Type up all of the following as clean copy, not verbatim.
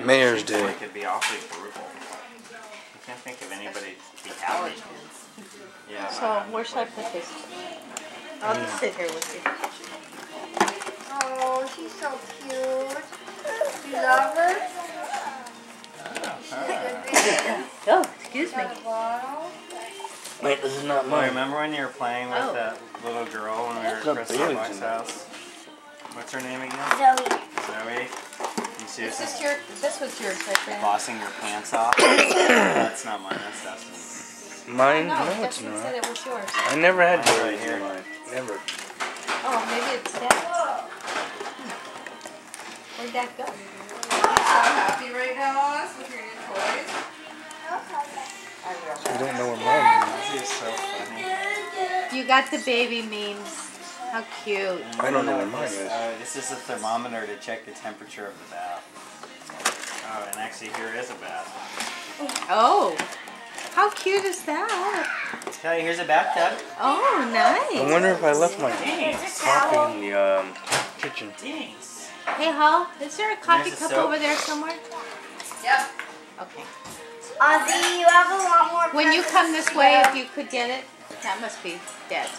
Mayor's Day. It could be awfully brutal. I can't think of anybody to be happy. Yeah. So, where should I put this? I'll just sit here with you. Oh, she's so cute. You love her? Oh, excuse me. Wait, this is not Oh, mine. remember when you were playing with that little girl when we were at Got Chris Bailey's Buck's in house? What's her name again? Zoe. Zoe? You see Is this this your? This was yours, right there. bossing your pants off? That's not mine, that's Dustin's. Mine? No, No, it's Dustin not. said it was yours. I never had Mine's right Bailey's here. in mine. Never. Oh, maybe it's Dad's. Where'd that go? Happy right now, Oz, with your new toys? I don't know where mine This is so funny. You got the baby memes. How cute. I don't know where mine is. This is a thermometer to check the temperature of the bath. Oh, and actually here is a bath. Oh, how cute is that? Kelly, here's a bathtub. Oh, I nice. wonder if I left my Thanks. coffee in the kitchen. Thanks. Hey, Hall, is there a coffee There's a cup soap. over there somewhere? Yep. Okay. Ozzy, you have a lot more. When you come this way, if you could get it, that must be Dad's.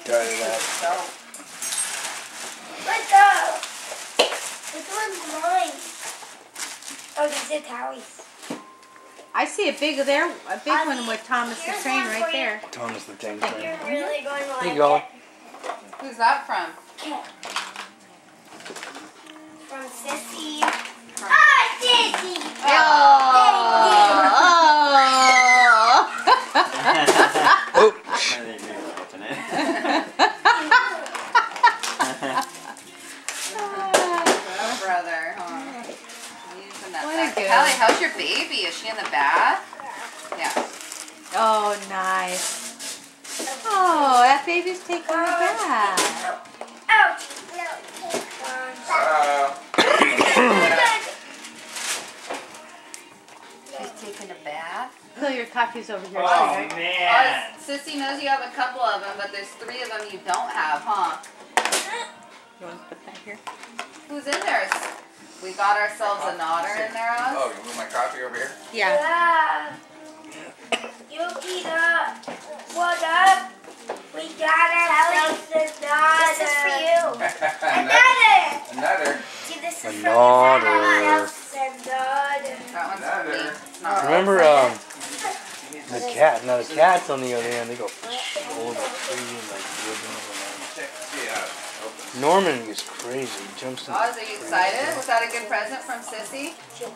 Got it out. Let go. Which one's mine? Oh, these are Towie's. I see a big one with Thomas the Train right there. Thomas the Tank You're Train. really going to like Here you go. it. Who's that from? From Sissy. Ah, Sissy! Oh. Oh! I think you're open it. Oh, brother. Huh? Using that What a back. good- Kelly, how's your baby? Is she in the bath? Yeah. Oh, nice. Oh, that baby's taking a bath. Ouch! No, She's taking a bath. Phil, your coffee's over here, Oh, sweetheart. man. Sissy knows you have a couple of them, but there's 3 of them you don't have, huh? You want to put that here? Who's in there? We got ourselves a nodder in there, Oz. Oh, you move my coffee over here? Yeah. Yeah. Yukita, what up? We got ourselves another. This is for you. Another. Another. See, this is Another. Another. That one's for me. It's not Remember the cat? Now the cats on the other end, they go all over crazy and like ribbons Yeah. and Norman is crazy. He jumps in. Oz, are you excited? Was that a good present from Sissy? So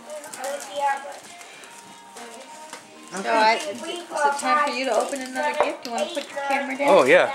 is it time for you to open another gift? You want to put your camera down? Oh yeah.